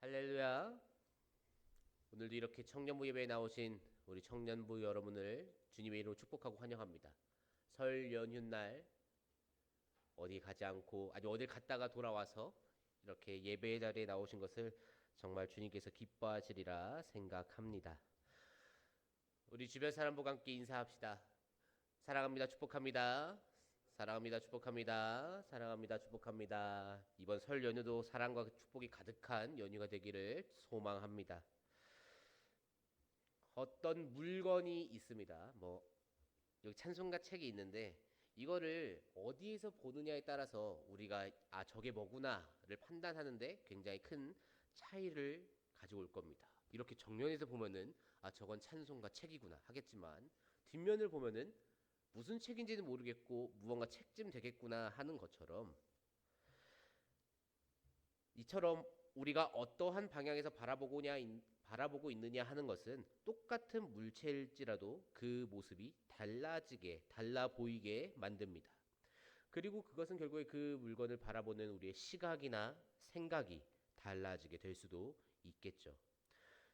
할렐루야. 오늘도 이렇게 청년부 예배에 나오신 우리 청년부 여러분을 주님의 이름으로 축복하고 환영합니다. 설 연휴날 어디 가지 않고 아니 어딜 갔다가 돌아와서 이렇게 예배의 자리에 나오신 것을 정말 주님께서 기뻐하시리라 생각합니다. 우리 주변 사람들과 함께 인사합시다. 사랑합니다. 축복합니다. 사랑합니다. 축복합니다. 사랑합니다. 축복합니다. 이번 설 연휴도 사랑과 축복이 가득한 연휴가 되기를 소망합니다. 어떤 물건이 있습니다. 여기 찬송가 책이 있는데 이거를 어디에서 보느냐에 따라서 우리가 저게 뭐구나를 판단하는데 굉장히 큰 차이를 가지고 올 겁니다. 이렇게 정면에서 보면은 저건 찬송가 책이구나 하겠지만 뒷면을 보면은 무슨 책인지는 모르겠고 무언가 책쯤 되겠구나 하는 것처럼 이처럼 우리가 어떠한 방향에서 바라보고 있느냐 하는 것은 똑같은 물체일지라도 그 모습이 달라 보이게 만듭니다. 그리고 그것은 결국에 그 물건을 바라보는 우리의 시각이나 생각이 달라지게 될 수도 있겠죠.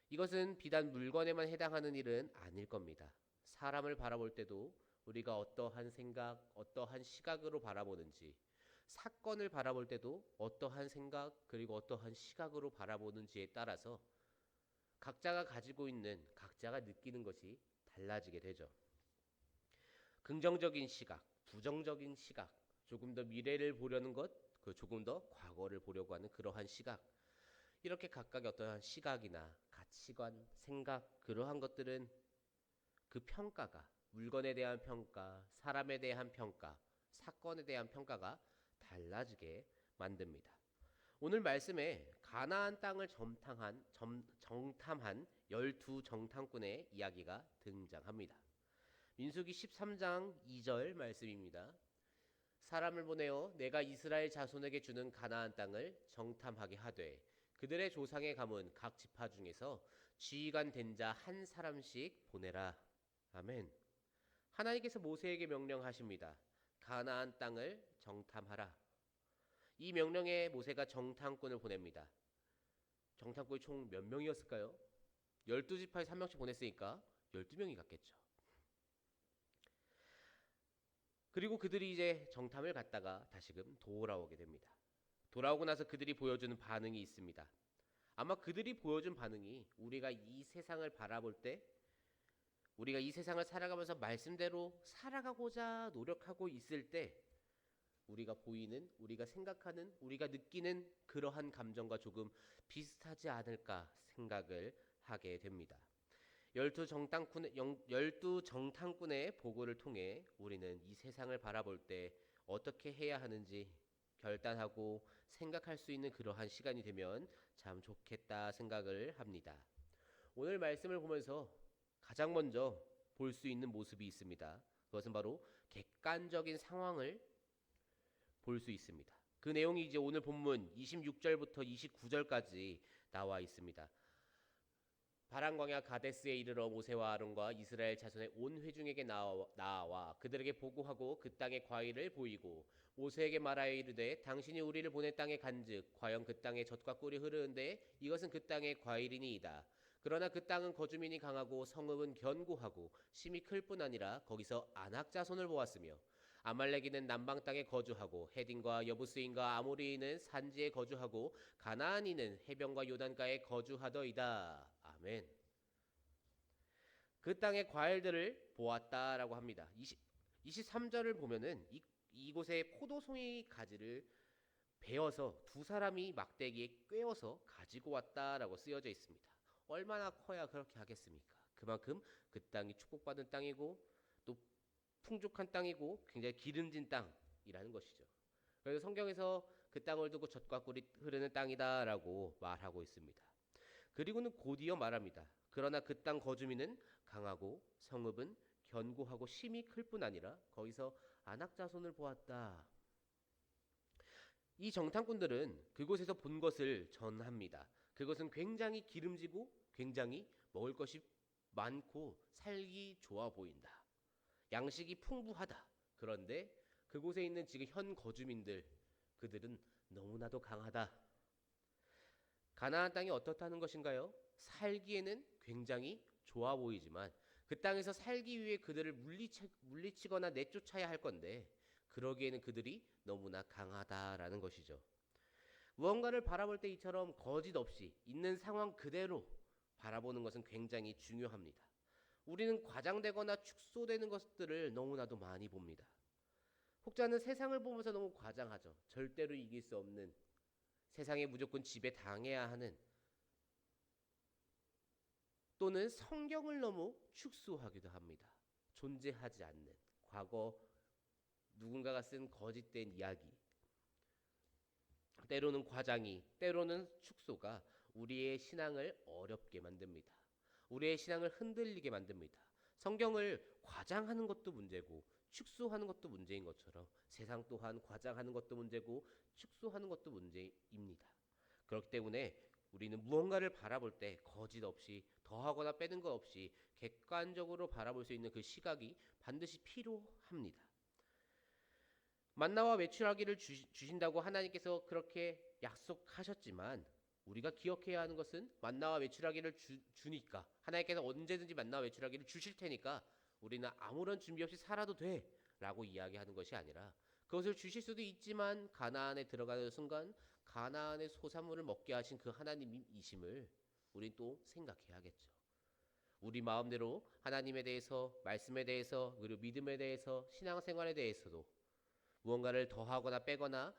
이것은 비단 물건에만 해당하는 일은 아닐 겁니다. 사람을 바라볼 때도 우리가 어떠한 생각, 어떠한 시각으로 바라보는지, 사건을 바라볼 때도 어떠한 생각, 그리고 어떠한 시각으로 바라보는지에 따라서 각자가 느끼는 것이 달라지게 되죠. 긍정적인 시각, 부정적인 시각, 조금 더 미래를 보려는 것, 조금 더 과거를 보려고 하는 그러한 시각, 이렇게 각각의 어떠한 시각이나 가치관, 생각, 그러한 것들은 그 평가가 물건에 대한 평가, 사람에 대한 평가, 사건에 대한 평가가 달라지게 만듭니다. 오늘 말씀에 가나안 땅을 정탐한 12 정탐꾼의 이야기가 등장합니다. 민수기 13장 2절 말씀입니다. 사람을 보내어 내가 이스라엘 자손에게 주는 가나안 땅을 정탐하게 하되 그들의 조상의 가문 각 지파 중에서 지휘관 된 자 한 사람씩 보내라. 아멘. 하나님께서 모세에게 명령하십니다. 가나안 땅을 정탐하라. 이 명령에 모세가 정탐꾼을 보냅니다. 정탐꾼이 총 몇 명이었을까요? 12지파에서 한 명씩 보냈으니까 12명이 갔겠죠. 그리고 그들이 이제 정탐을 갔다가 다시금 돌아오게 됩니다. 돌아오고 나서 그들이 보여주는 반응이 있습니다. 아마 그들이 보여준 반응이 우리가 이 세상을 바라볼 때 우리가 이 세상을 살아가면서 말씀대로 살아가고자 노력하고 있을 때 우리가 보이는, 우리가 생각하는, 우리가 느끼는 그러한 감정과 조금 비슷하지 않을까 생각을 하게 됩니다. 12 정탐꾼의 보고를 통해 우리는 이 세상을 바라볼 때 어떻게 해야 하는지 결단하고 생각할 수 있는 그러한 시간이 되면 참 좋겠다 생각을 합니다. 오늘 말씀을 보면서 가장 먼저 볼 수 있는 모습이 있습니다. 그것은 바로 객관적인 상황을 볼 수 있습니다. 그 내용이 이제 오늘 본문 26절부터 29절까지 나와 있습니다. 바란광야 가데스에 이르러 모세와 아론과 이스라엘 자손의 온 회중에게 나와 그들에게 보고하고 그 땅의 과일을 보이고 모세에게 말하여 이르되 당신이 우리를 보낸 땅에 간즉 과연 그 땅에 젖과 꿀이 흐르는데 이것은 그 땅의 과일이니이다. 그러나 그 땅은 거주민이 강하고 성읍은 견고하고 심이 클 뿐 아니라 거기서 아낙 자손을 보았으며 아말렉인은 남방 땅에 거주하고 헤딘과 여부스인과 아모리인은 산지에 거주하고 가나안인은 해변과 요단가에 거주하더이다. 아멘. 그 땅의 과일들을 보았다라고 합니다. 23절을 보면은 이곳에 포도송이 가지를 베어서 두 사람이 막대기에 꿰어서 가지고 왔다라고 쓰여져 있습니다. 얼마나 커야 그렇게 하겠습니까? 그만큼 그 땅이 축복받은 땅이고 또 풍족한 땅이고 굉장히 기름진 땅이라는 것이죠. 그래서 성경에서 그 땅을 두고 젖과 꿀이 흐르는 땅이다라고 말하고 있습니다. 그리고는 곧이어 말합니다. 그러나 그 땅 거주민은 강하고 성읍은 견고하고 심이 클 뿐 아니라 거기서 아낙 자손을 보았다. 이 정탐꾼들은 그곳에서 본 것을 전합니다. 그것은 굉장히 기름지고 굉장히 먹을 것이 많고 살기 좋아 보인다. 양식이 풍부하다. 그런데 그곳에 있는 지금 현 거주민들, 그들은 너무나도 강하다. 가나안 땅이 어떻다는 것인가요? 살기에는 굉장히 좋아 보이지만 그 땅에서 살기 위해 그들을 물리치거나 내쫓아야 할 건데 그러기에는 그들이 너무나 강하다라는 것이죠. 무언가를 바라볼 때 이처럼 거짓 없이 있는 상황 그대로 바라보는 것은 굉장히 중요합니다. 우리는 과장되거나 축소되는 것들을 너무나도 많이 봅니다. 혹자는 세상을 보면서 너무 과장하죠. 절대로 이길 수 없는, 세상에 무조건 지배당해야 하는, 또는 성경을 너무 축소하기도 합니다. 존재하지 않는 과거 누군가가 쓴 거짓된 이야기, 때로는 과장이, 때로는 축소가 우리의 신앙을 어렵게 만듭니다. 우리의 신앙을 흔들리게 만듭니다. 성경을 과장하는 것도 문제고 축소하는 것도 문제인 것처럼 세상 또한 과장하는 것도 문제고 축소하는 것도 문제입니다. 그렇기 때문에 우리는 무언가를 바라볼 때 거짓 없이 더하거나 빼는 것 없이 객관적으로 바라볼 수 있는 그 시각이 반드시 필요합니다. 만나와 메추라기를 주신다고 하나님께서 그렇게 약속하셨지만 우리가 기억해야 하는 것은 만나와 메추라기를 주니까 하나님께서 언제든지 만나와 메추라기를 주실 테니까 우리는 아무런 준비 없이 살아도 돼 라고 이야기하는 것이 아니라 그것을 주실 수도 있지만 가나안에 들어가는 순간 가나안의 소산물을 먹게 하신 그 하나님이심을 우린 또 생각해야겠죠. 우리 마음대로 하나님에 대해서, 말씀에 대해서, 그리고 믿음에 대해서, 신앙생활에 대해서도 무언가를 더하거나 빼거나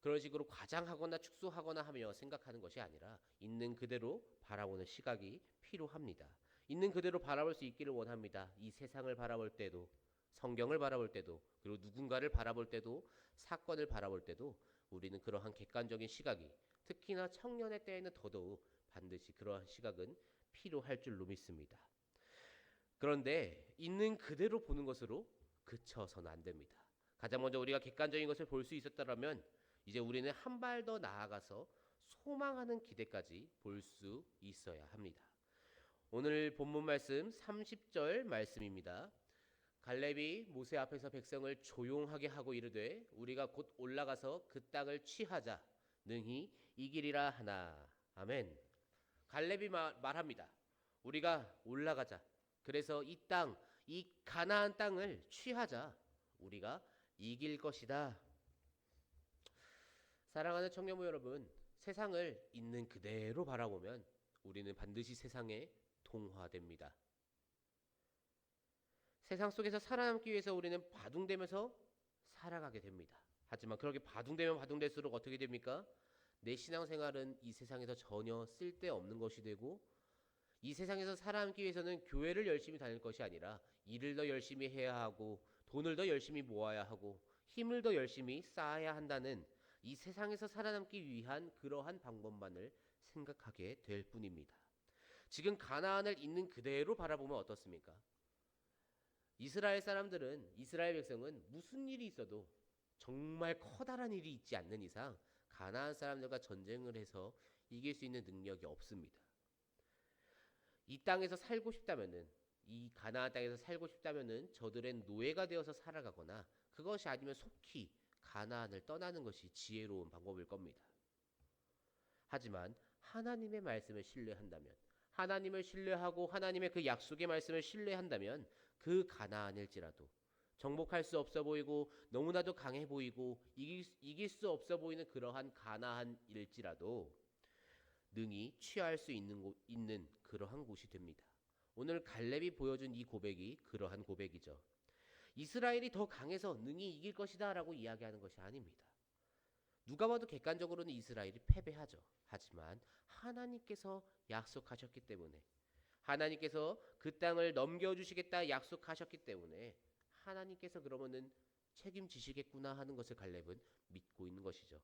그런 식으로 과장하거나 축소하거나 하며 생각하는 것이 아니라 있는 그대로 바라보는 시각이 필요합니다. 있는 그대로 바라볼 수 있기를 원합니다. 이 세상을 바라볼 때도, 성경을 바라볼 때도, 그리고 누군가를 바라볼 때도, 사건을 바라볼 때도 우리는 그러한 객관적인 시각이, 특히나 청년의 때에는 더더욱 반드시 그러한 시각은 필요할 줄로 믿습니다. 그런데 있는 그대로 보는 것으로 그쳐서는 안 됩니다. 가장 먼저 우리가 객관적인 것을 볼 수 있었다면 이제 우리는 한 발 더 나아가서 소망하는 기대까지 볼 수 있어야 합니다. 오늘 본문 말씀 30절 말씀입니다. 갈렙이 모세 앞에서 백성을 조용하게 하고 이르되 우리가 곧 올라가서 그 땅을 취하자 능히 이기리라 하나. 아멘. 갈렙이 말합니다. 우리가 올라가자. 그래서 이 땅, 이 가나안 땅을 취하자. 우리가 이길 것이다. 사랑하는 청년부 여러분, 세상을 있는 그대로 바라보면 우리는 반드시 세상에 동화됩니다. 세상 속에서 살아남기 위해서 우리는 바둥대면서 살아가게 됩니다. 하지만 그렇게 바둥대면 바둥될수록 어떻게 됩니까? 내 신앙생활은 이 세상에서 전혀 쓸데없는 것이 되고 이 세상에서 살아남기 위해서는 교회를 열심히 다닐 것이 아니라 일을 더 열심히 해야 하고 돈을 더 열심히 모아야 하고 힘을 더 열심히 쌓아야 한다는 이 세상에서 살아남기 위한 그러한 방법만을 생각하게 될 뿐입니다. 지금 가나안을 있는 그대로 바라보면 어떻습니까? 이스라엘 사람들은, 이스라엘 백성은 무슨 일이 있어도 정말 커다란 일이 있지 않는 이상 가나안 사람들과 전쟁을 해서 이길 수 있는 능력이 없습니다. 이 땅에서 살고 싶다면은, 이 가나안 땅에서 살고 싶다면은 저들의 노예가 되어서 살아가거나 그것이 아니면 속히 가나안을 떠나는 것이 지혜로운 방법일 겁니다. 하지만 하나님의 말씀을 신뢰한다면, 하나님을 신뢰하고 하나님의 그 약속의 말씀을 신뢰한다면 그 가나안일지라도 정복할 수 없어 보이고 너무나도 강해 보이고 이길 수 없어 보이는 그러한 가나안일지라도 능히 취할 수 있는 그러한 곳이 됩니다. 오늘 갈렙이 보여준 이 고백이 그러한 고백이죠. 이스라엘이 더 강해서 능히 이길 것이다 라고 이야기하는 것이 아닙니다. 누가 봐도 객관적으로는 이스라엘이 패배하죠. 하지만 하나님께서 약속하셨기 때문에, 하나님께서 그 땅을 넘겨주시겠다 약속하셨기 때문에 하나님께서 그러면은 책임지시겠구나 하는 것을 갈렙은 믿고 있는 것이죠.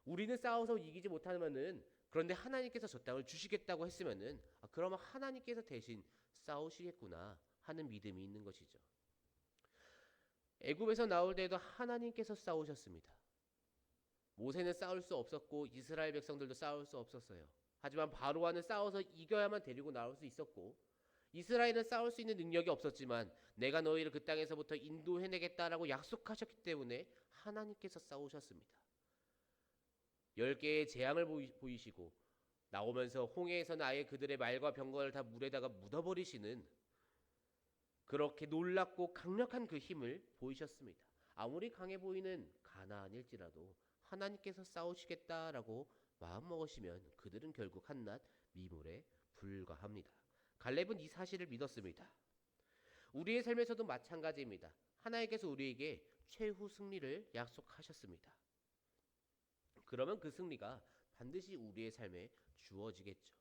우리는 싸워서 이기지 못하면은, 그런데 하나님께서 저 땅을 주시겠다고 했으면은 그러면 하나님께서 대신 싸우시겠구나 하는 믿음이 있는 것이죠. 애굽에서 나올 때에도 하나님께서 싸우셨습니다. 모세는 싸울 수 없었고 이스라엘 백성들도 싸울 수 없었어요. 하지만 바로와는 싸워서 이겨야만 데리고 나올 수 있었고 이스라엘은 싸울 수 있는 능력이 없었지만 내가 너희를 그 땅에서부터 인도해내겠다라고 약속하셨기 때문에 하나님께서 싸우셨습니다. 10개의 재앙을 보이시고 나오면서 홍해에서는 아예 그들의 말과 병거를 다 물에다가 묻어버리시는 그렇게 놀랍고 강력한 그 힘을 보이셨습니다. 아무리 강해 보이는 가나안일지라도 하나님께서 싸우시겠다라고 마음먹으시면 그들은 결국 한낱 미물에 불과합니다. 갈렙은 이 사실을 믿었습니다. 우리의 삶에서도 마찬가지입니다. 하나님께서 우리에게 최후 승리를 약속하셨습니다. 그러면 그 승리가 반드시 우리의 삶에 주어지겠죠.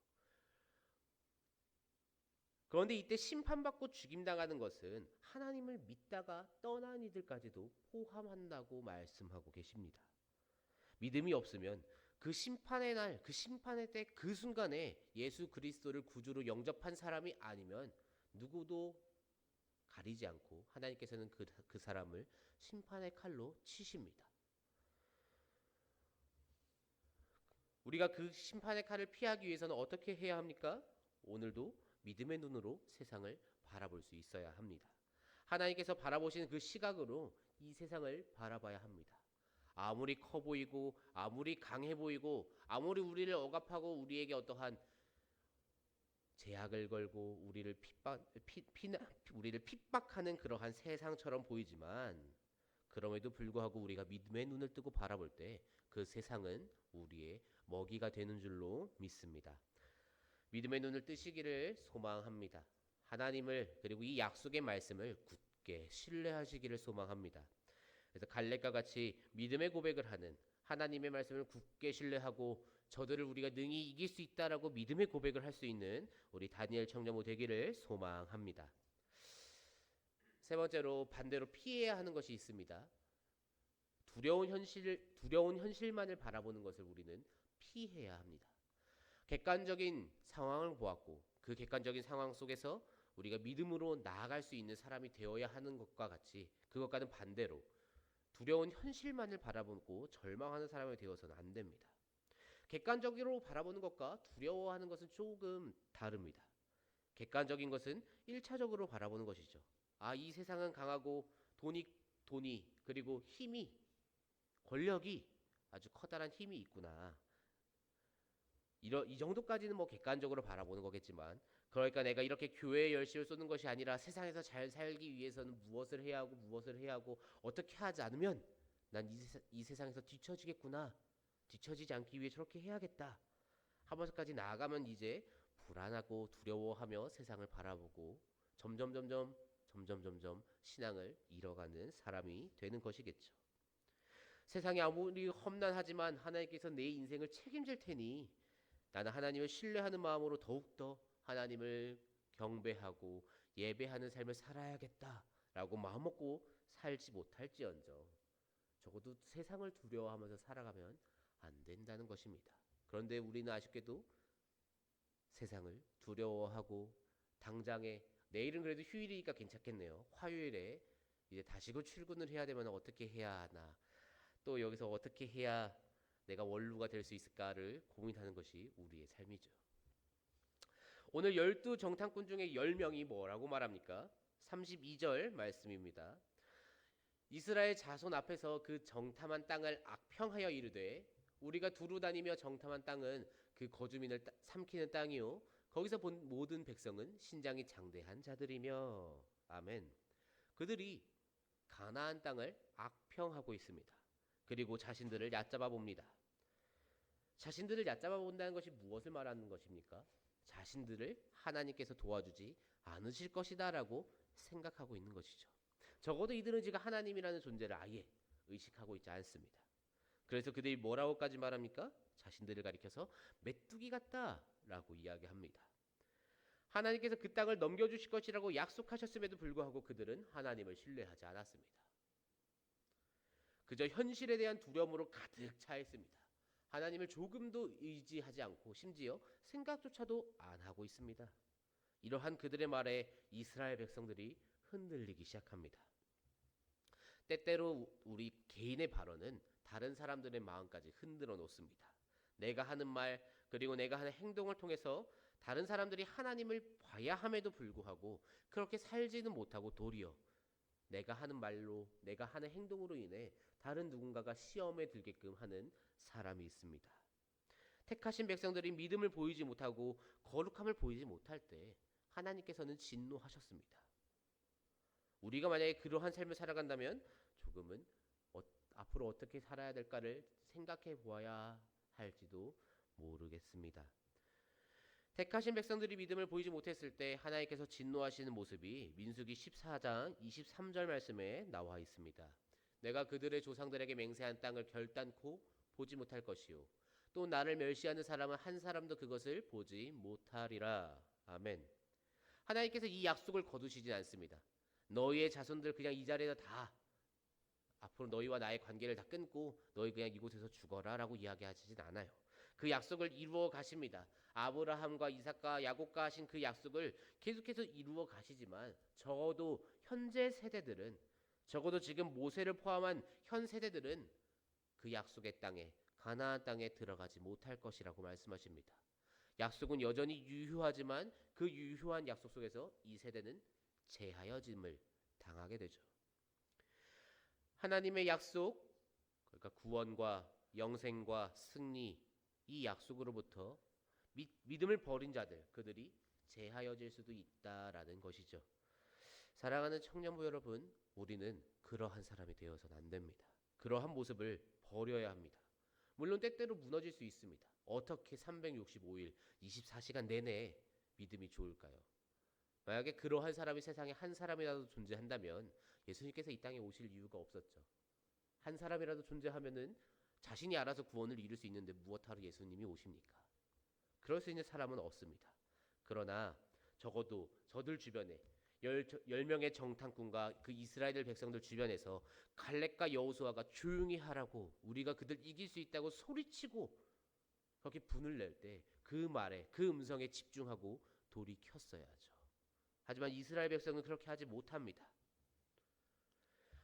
그런데 이때 심판받고 죽임당하는 것은 하나님을 믿다가 떠난 이들까지도 포함한다고 말씀하고 계십니다. 믿음이 없으면 그 심판의 날, 그 심판의 때, 그 순간에 예수 그리스도를 구주로 영접한 사람이 아니면 누구도 가리지 않고 하나님께서는 그 사람을 심판의 칼로 치십니다. 우리가 그 심판의 칼을 피하기 위해서는 어떻게 해야 합니까? 오늘도 믿음의 눈으로 세상을 바라볼 수 있어야 합니다. 하나님께서 바라보시는 그 시각으로 이 세상을 바라봐야 합니다. 아무리 커 보이고 아무리 강해 보이고 아무리 우리를 억압하고 우리에게 어떠한 제약을 걸고 우리를 핍박하는 그러한 세상처럼 보이지만 그럼에도 불구하고 우리가 믿음의 눈을 뜨고 바라볼 때 그 세상은 우리의 먹이가 되는 줄로 믿습니다. 믿음의 눈을 뜨시기를 소망합니다. 하나님을 그리고 이 약속의 말씀을 굳게 신뢰하시기를 소망합니다. 그래서 갈렙과 같이 믿음의 고백을 하는 하나님의 말씀을 굳게 신뢰하고 저들을 우리가 능히 이길 수 있다라고 믿음의 고백을 할 수 있는 우리 다니엘 청년부 되기를 소망합니다. 세 번째로 반대로 피해야 하는 것이 있습니다. 두려운 현실만을 바라보는 것을 우리는 피해야 합니다. 객관적인 상황을 보았고 그 객관적인 상황 속에서 우리가 믿음으로 나아갈 수 있는 사람이 되어야 하는 것과 같이 그것과는 반대로 두려운 현실만을 바라보고 절망하는 사람이 되어서는 안 됩니다. 객관적으로 바라보는 것과 두려워하는 것은 조금 다릅니다. 객관적인 것은 1차적으로 바라보는 것이죠. 이 세상은 강하고 돈이 그리고 힘이 권력이 아주 커다란 힘이 있구나. 이 정도까지는 뭐 객관적으로 바라보는 거겠지만 그러니까 내가 이렇게 교회에 열심을 쏟는 것이 아니라 세상에서 잘 살기 위해서는 무엇을 해야 하고 어떻게 하지 않으면 난 이 세상에서 뒤처지겠구나. 뒤처지지 않기 위해 저렇게 해야겠다 하면서까지 나아가면 이제 불안하고 두려워하며 세상을 바라보고 점점 신앙을 잃어가는 사람이 되는 것이겠죠. 세상이 아무리 험난하지만 하나님께서 내 인생을 책임질 테니 나는 하나님을 신뢰하는 마음으로 더욱더 하나님을 경배하고 예배하는 삶을 살아야겠다라고 마음먹고 살지 못할지언정 적어도 세상을 두려워하면서 살아가면 안 된다는 것입니다. 그런데 우리는 아쉽게도 세상을 두려워하고 당장에 내일은 그래도 휴일이니까 괜찮겠네요. 화요일에 이제 다시금 출근을 해야 되면 어떻게 해야 하나 또 여기서 어떻게 해야 내가 원루가 될 수 있을까를 고민하는 것이 우리의 삶이죠. 오늘 12정탐꾼 중에 10명이 뭐라고 말합니까? 32절 말씀입니다. 이스라엘 자손 앞에서 그 정탐한 땅을 악평하여 이르되 우리가 두루 다니며 정탐한 땅은 그 거주민을 삼키는 땅이요 거기서 본 모든 백성은 신장이 장대한 자들이며 아멘. 그들이 가나안 땅을 악평하고 있습니다. 그리고 자신들을 얕잡아 봅니다. 자신들을 얕잡아 본다는 것이 무엇을 말하는 것입니까? 자신들을 하나님께서 도와주지 않으실 것이다 라고 생각하고 있는 것이죠. 적어도 이들은 지금 하나님이라는 존재를 아예 의식하고 있지 않습니다. 그래서 그들이 뭐라고까지 말합니까? 자신들을 가리켜서 메뚜기 같다 라고 이야기합니다. 하나님께서 그 땅을 넘겨주실 것이라고 약속하셨음에도 불구하고 그들은 하나님을 신뢰하지 않았습니다. 그저 현실에 대한 두려움으로 가득 차 있습니다. 하나님을 조금도 의지하지 않고 심지어 생각조차도 안 하고 있습니다. 이러한 그들의 말에 이스라엘 백성들이 흔들리기 시작합니다. 때때로 우리 개인의 발언은 다른 사람들의 마음까지 흔들어 놓습니다. 내가 하는 말 그리고 내가 하는 행동을 통해서 다른 사람들이 하나님을 봐야 함에도 불구하고 그렇게 살지는 못하고 도리어 내가 하는 말로 내가 하는 행동으로 인해 다른 누군가가 시험에 들게끔 하는 사람이 있습니다. 택하신 백성들이 믿음을 보이지 못하고 거룩함을 보이지 못할 때 하나님께서는 진노하셨습니다. 우리가 만약에 그러한 삶을 살아간다면 조금은 앞으로 어떻게 살아야 될까를 생각해 보아야 할지도 모르겠습니다. 택하신 백성들이 믿음을 보이지 못했을 때 하나님께서 진노하시는 모습이 민수기 14장 23절 말씀에 나와 있습니다. 내가 그들의 조상들에게 맹세한 땅을 결단코 보지 못할 것이요 또 나를 멸시하는 사람은 한 사람도 그것을 보지 못하리라. 아멘. 하나님께서 이 약속을 거두시진 않습니다. 너희의 자손들 그냥 이 자리에서 다 앞으로 너희와 나의 관계를 다 끊고 너희 그냥 이곳에서 죽어라 라고 이야기하시진 않아요. 그 약속을 이루어 가십니다. 아브라함과 이삭과 야곱과 하신 그 약속을 계속해서 이루어 가시지만 적어도 현재 세대들은 적어도 지금 모세를 포함한 현 세대들은 그 약속의 땅에 가나안 땅에 들어가지 못할 것이라고 말씀하십니다. 약속은 여전히 유효하지만 그 유효한 약속 속에서 이 세대는 제하여짐을 당하게 되죠. 하나님의 약속, 그러니까 구원과 영생과 승리, 이 약속으로부터 믿음을 버린 자들, 그들이 제하여질 수도 있다라는 것이죠. 사랑하는 청년부 여러분, 우리는 그러한 사람이 되어서는 안 됩니다. 그러한 모습을 버려야 합니다. 물론 때때로 무너질 수 있습니다. 어떻게 365일 24시간 내내 믿음이 좋을까요? 만약에 그러한 사람이 세상에 한 사람이라도 존재한다면 예수님께서 이 땅에 오실 이유가 없었죠. 한 사람이라도 존재하면은 자신이 알아서 구원을 이룰 수 있는데 무엇하러 예수님이 오십니까? 그럴 수 있는 사람은 없습니다. 그러나 적어도 저들 주변에 10명의 정탐꾼과 그 이스라엘 백성들 주변에서 갈렙과 여호수아가 조용히 하라고 우리가 그들 이길 수 있다고 소리치고 그렇게 분을 낼 때 그 말에 그 음성에 집중하고 돌이켰어야죠. 하지만 이스라엘 백성은 그렇게 하지 못합니다.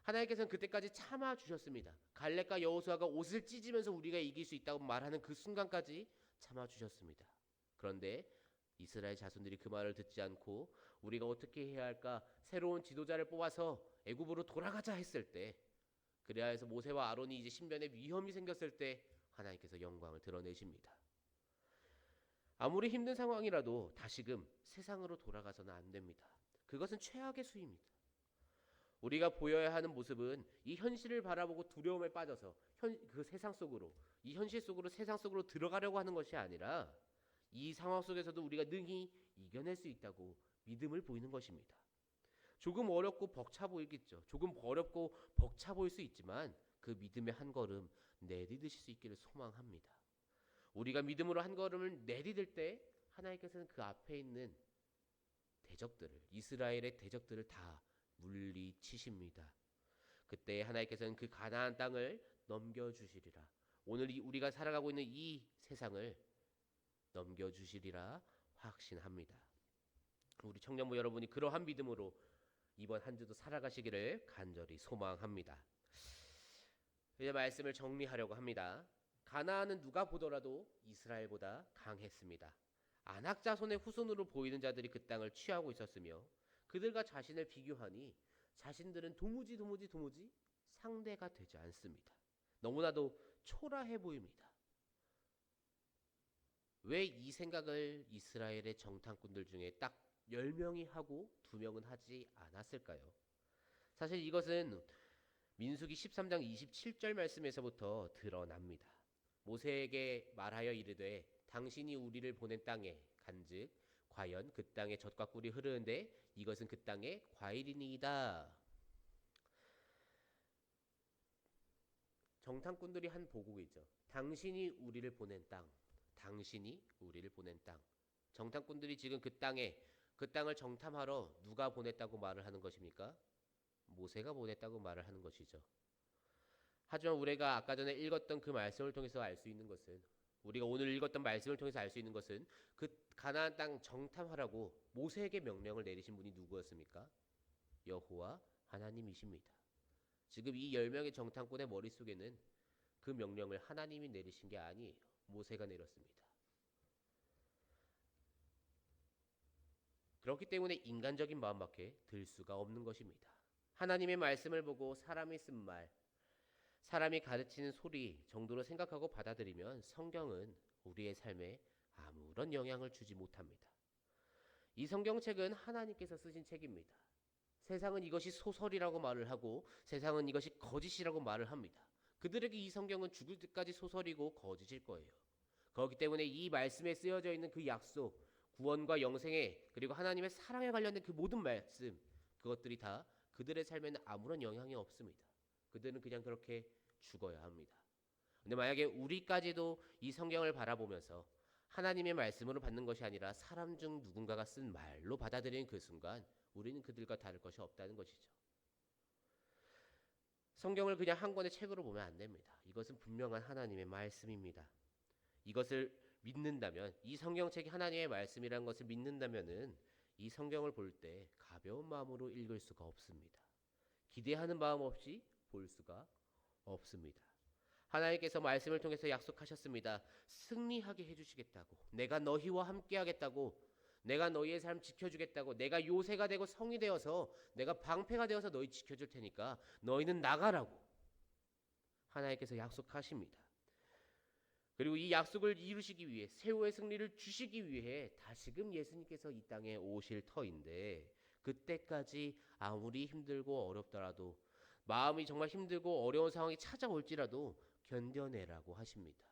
하나님께서는 그때까지 참아주셨습니다. 갈렙과 여호수아가 옷을 찢으면서 우리가 이길 수 있다고 말하는 그 순간까지 참아주셨습니다. 그런데 이스라엘 자손들이 그 말을 듣지 않고 우리가 어떻게 해야 할까 새로운 지도자를 뽑아서 애굽으로 돌아가자 했을 때 그래야 해서 모세와 아론이 이제 신변에 위험이 생겼을 때 하나님께서 영광을 드러내십니다. 아무리 힘든 상황이라도 다시금 세상으로 돌아가서는 안 됩니다. 그것은 최악의 수입니다. 우리가 보여야 하는 모습은 이 현실을 바라보고 두려움에 빠져서 그 세상 속으로 이 현실 속으로 세상 속으로 들어가려고 하는 것이 아니라 이 상황 속에서도 우리가 능히 이겨낼 수 있다고 믿음을 보이는 것입니다. 조금 어렵고 벅차 보이겠죠. 조금 어렵고 벅차 보일 수 있지만 그 믿음의 한 걸음 내디디실 수 있기를 소망합니다. 우리가 믿음으로 한 걸음을 내디딜 때 하나님께서는 그 앞에 있는 대적들을 이스라엘의 대적들을 다 물리치십니다. 그때 하나님께서는 그 가나안 땅을 넘겨주시리라. 오늘 우리가 살아가고 있는 이 세상을 넘겨주시리라 확신합니다. 우리 청년부 여러분이 그러한 믿음으로 이번 한 주도 살아가시기를 간절히 소망합니다. 이제 말씀을 정리하려고 합니다. 가나안은 누가 보더라도 이스라엘보다 강했습니다. 아낙 자손의 후손으로 보이는 자들이 그 땅을 취하고 있었으며 그들과 자신을 비교하니 자신들은 도무지 상대가 되지 않습니다. 너무나도 초라해 보입니다. 왜 이 생각을 이스라엘의 정탐꾼들 중에 딱 10명이 하고 2명은 하지 않았을까요? 사실 이것은 민수기 13장 27절 말씀에서부터 드러납니다. 모세에게 말하여 이르되 당신이 우리를 보낸 땅에 간즉 과연 그 땅에 젖과 꿀이 흐르는데 이것은 그 땅의 과일이니이다. 정탐꾼들이 한 보고이죠. 당신이 우리를 보낸 땅. 당신이 우리를 보낸 땅. 정탐꾼들이 지금 그 땅을 정탐하러 누가 보냈다고 말을 하는 것입니까? 모세가 보냈다고 말을 하는 것이죠. 하지만 우리가 아까 전에 읽었던 그 말씀을 통해서 알 수 있는 것은 우리가 오늘 읽었던 말씀을 통해서 알 수 있는 것은 그 가나안 땅 정탐하라고 모세에게 명령을 내리신 분이 누구였습니까? 여호와 하나님이십니다. 지금 이 10명의 정탐꾼의 머릿속에는 그 명령을 하나님이 내리신 게 아니에요. 모세가 내렸습니다. 그렇기 때문에 인간적인 마음밖에 들 수가 없는 것입니다. 하나님의 말씀을 보고 사람이 쓴 말, 사람이 가르치는 소리 정도로 생각하고 받아들이면 성경은 우리의 삶에 아무런 영향을 주지 못합니다. 이 성경책은 하나님께서 쓰신 책입니다. 세상은 이것이 소설이라고 말을 하고 세상은 이것이 거짓이라고 말을 합니다. 그들에게 이 성경은 죽을 때까지 소설이고 거짓일 거예요. 그렇기 때문에 이 말씀에 쓰여져 있는 그 약속, 구원과 영생에 그리고 하나님의 사랑에 관련된 그 모든 말씀, 그것들이 다 그들의 삶에는 아무런 영향이 없습니다. 그들은 그냥 그렇게 죽어야 합니다. 근데 만약에 우리까지도 이 성경을 바라보면서 하나님의 말씀으로 받는 것이 아니라 사람 중 누군가가 쓴 말로 받아들이는 그 순간 우리는 그들과 다를 것이 없다는 것이죠. 성경을 그냥 한 권의 책으로 보면 안 됩니다. 이것은 분명한 하나님의 말씀입니다. 이것을 믿는다면, 이 성경책이 하나님의 말씀이라는 것을 믿는다면은 이 성경을 볼 때 가벼운 마음으로 읽을 수가 없습니다. 기대하는 마음 없이 볼 수가 없습니다. 하나님께서 말씀을 통해서 약속하셨습니다. 승리하게 해주시겠다고, 내가 너희와 함께하겠다고, 내가 너희의 삶 지켜주겠다고, 내가 요새가 되고 성이 되어서 내가 방패가 되어서 너희 지켜줄 테니까 너희는 나가라고 하나님께서 약속하십니다. 그리고 이 약속을 이루시기 위해, 세후의 승리를 주시기 위해 다시금 예수님께서 이 땅에 오실 터인데, 그때까지 아무리 힘들고 어렵더라도, 마음이 정말 힘들고 어려운 상황이 찾아올지라도 견뎌내라고 하십니다.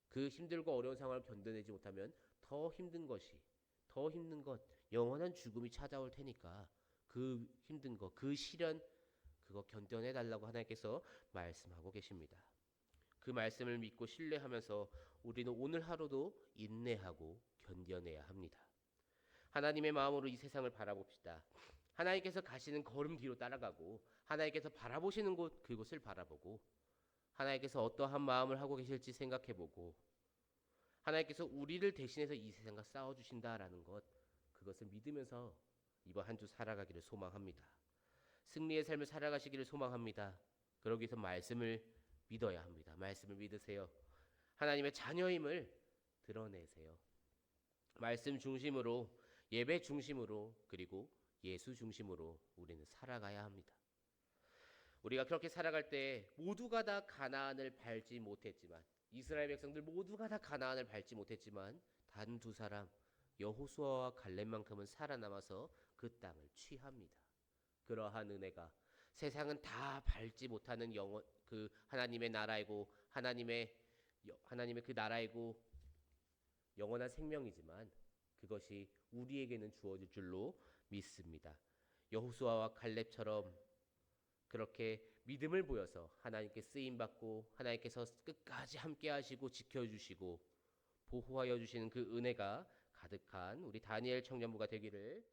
그 힘들고 어려운 상황을 견뎌내지 못하면 더 힘든 것이, 더 힘든 것, 영원한 죽음이 찾아올 테니까 그 힘든 것, 그 시련, 그거 견뎌내 달라고 하나님께서 말씀하고 계십니다. 그 말씀을 믿고 신뢰하면서 우리는 오늘 하루도 인내하고 견뎌내야 합니다. 하나님의 마음으로 이 세상을 바라봅시다. 하나님께서 가시는 걸음 뒤로 따라가고, 하나님께서 바라보시는 곳, 그곳을 바라보고, 하나님께서 어떠한 마음을 하고 계실지 생각해보고, 하나님께서 우리를 대신해서 이 세상과 싸워주신다라는 것, 그것을 믿으면서 이번 한 주 살아가기를 소망합니다. 승리의 삶을 살아가시기를 소망합니다. 그러기 위해서 말씀을 믿어야 합니다. 말씀을 믿으세요. 하나님의 자녀임을 드러내세요. 말씀 중심으로, 예배 중심으로, 그리고 예수 중심으로 우리는 살아가야 합니다. 우리가 그렇게 살아갈 때 모두가 다 가나안을 밟지 못했지만, 이스라엘 백성들 모두가 다 가나안을 밟지 못했지만 단 두 사람, 여호수아와 갈렙만큼은 살아남아서 그 땅을 취합니다. 그러한 은혜가 세상은 다 밟지 못하는 영원, 그 하나님의 나라이고 하나님의 그 나라이고 영원한 생명이지만, 그것이 우리에게는 주어질 줄로 믿습니다. 여호수아와 갈렙처럼 그렇게 믿음을 보여서 하나님께 쓰임 받고, 하나님께서 끝까지 함께 하시고 지켜주시고 보호하여 주시는 그 은혜가 가득한 우리 다니엘 청년부가 되기를